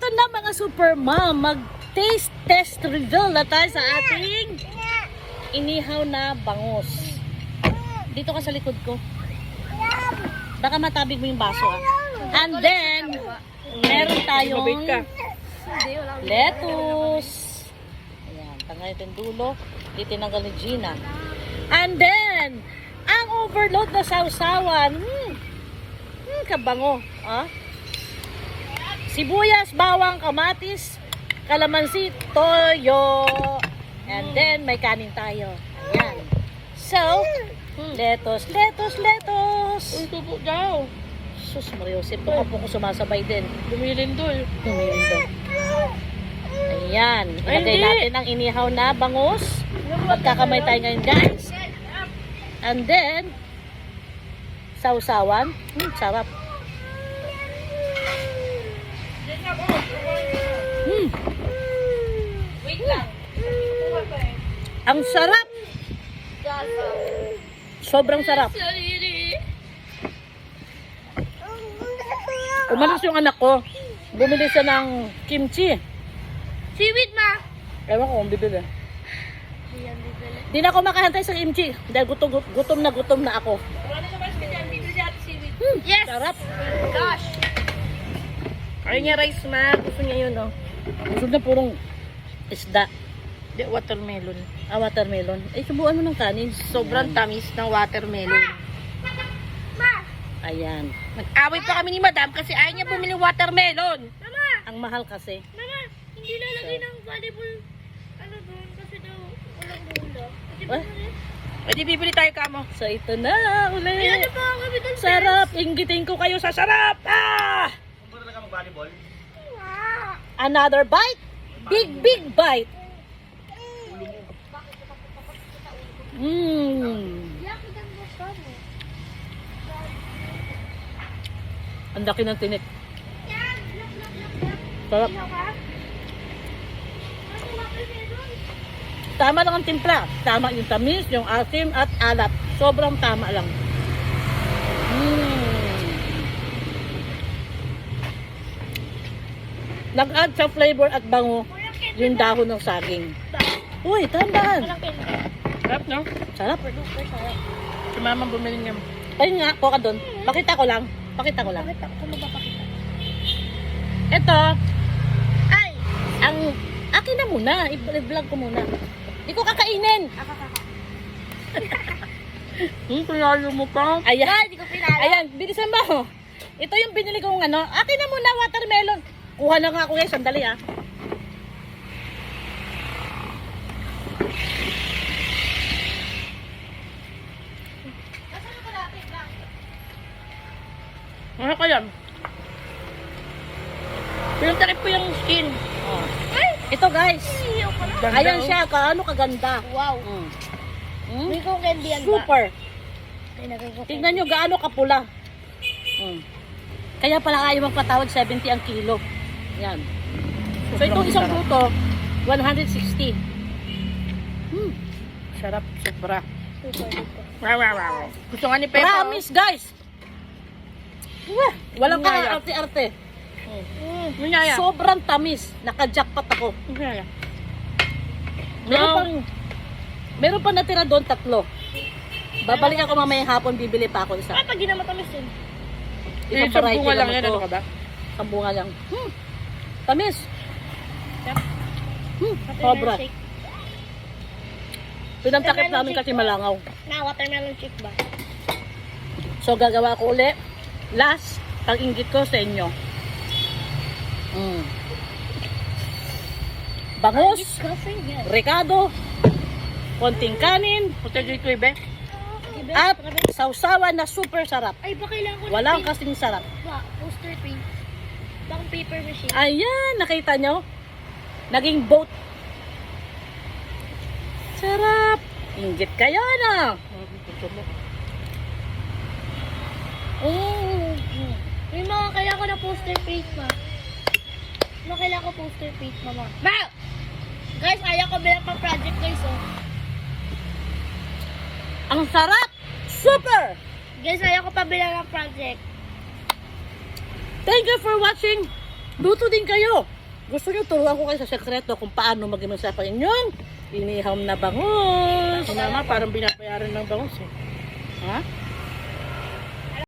Eto na mga super mom, mag-taste test reveal na tayo sa ating inihaw na bangus. Dito ka sa likod ko. Baka matabig mo yung baso ah. And then, meron tayong lettuce. Ayan, tanggal natin dulo. Dito tinanggal ni Gina. And then, ang overload na sausawan. Kabango. Ah? Sibuyas, bawang, kamatis, kalamansi, toyo. And then, may kanin tayo. Ayan. So, lettuce. Uy, tupo daw. Sus, Mariosep, po po ko sumasabay din. Lumilindol. Ayan. Ay, Ilagay hindi. natin ang inihaw na bangus. Magkakamay tayo ngayon, guys. And then, sausawan. Sarap. Wait lang. Ang sarap. Sobrang sarap. Umalis yung anak ko. Bumili siya ng kimchi. Seaweed, ma. Ewan ko kung bibili. Di na ako makahantay sa kimchi. Dahil gutom na ako. Wala na naman sa bibili si ate seaweed. Yes! Sarap. Gosh! Ayaw niya rice, ma. Gusto niya yun, oh. Gusto na purong isda. Di, watermelon. Watermelon. Eh, subuan mo ng kanin. Sobrang tamis ng watermelon. Ayan. Nag-away pa kami ni madam kasi ayaw niya bumili watermelon. Mama! Ang mahal kasi. Mama! Hindi lalagay ng valuable ano doon kasi daw walang bula. Pwede bibili tayo kamo. So, ito na uli. Ayan na pa kami doon. Sarap. Inggitin ko kayo sa sarap. Ah! Another bite. Big bite. Ang laki ng tinik. Sarap. Tama lang ang timpla. Tama yung tamis, yung asim at alat. Sobrang tama lang. Nag-add sa flavor at bango yung dahon ng saging. Uy, tambahan. Sarap, no? Sarap. Si mama bumili niya. Ayun nga, kuha ka doon. Pakita ko lang. Pakita ko lang. Ito, Ay! ang akin na muna. I-vlog ko muna. Hindi ko kakainin. Pinalo mo pa. Ayan. Hindi ko pinalo. Ayan, bilisan mo. Ito yung binili kong ano. Akin na muna, watermelon. Kuha lang ako guys. Sandali ah. Ano ka yan? Pinuntakip ko yung skin. Oh. Ito guys. Ayan siya. Kaano kaganda. Wow. Hindi ko candy yan ba? Super. Tinagay ko. Tingnan nyo gaano kapula. Kaya pala ayaw magpatawad 70 ang kilo. Yan. So itong isang luto, 160. Sarap. Sobra. Wow. Gusto nga ni Pepa. Promise guys. Walang Ngaya. kaarte-arte. Manyaya. Sobrang tamis. Naka-jackpot ako. Manyaya. Meron pa natira doon 3. Babalik ako mamayang hapon, bibili pa ako isa. Pag ginamatamis yun. Isang Isang variety bunga lang naman yan. to. Ano ka ba? Isang bunga lang. Tamis. Yep. Sobra. Shake. Pinantakip namin kasi malangaw. Na watermelon shake ba? So gagawa ko uli. Last, pag-inggit ko sa inyo. Bangus, rekado, konting kanin, Hotel Joy Kuibe. at sausawan na super sarap. Ay, ba kailangan ko Walang kasing sarap. poster paint. Bang paper machine. Ayan, nakita nyo? Naging boat. Sarap. Inggit kayo na. May mga kailangan ko na poster paint, ma. May kailangan ko poster paint, mama. Ma! Guys, ayaw ko bilang pang project, guys, oh. Ang sarap. Super. Guys, ayaw ko pa bilang ng project. Thank you for watching. Luto din kayo. Gusto nyo turuan ko kayo sa sekreto kung paano maging sa inyong inihaw na bangus. Si mama parang binabayaran ng bangus eh. Ha?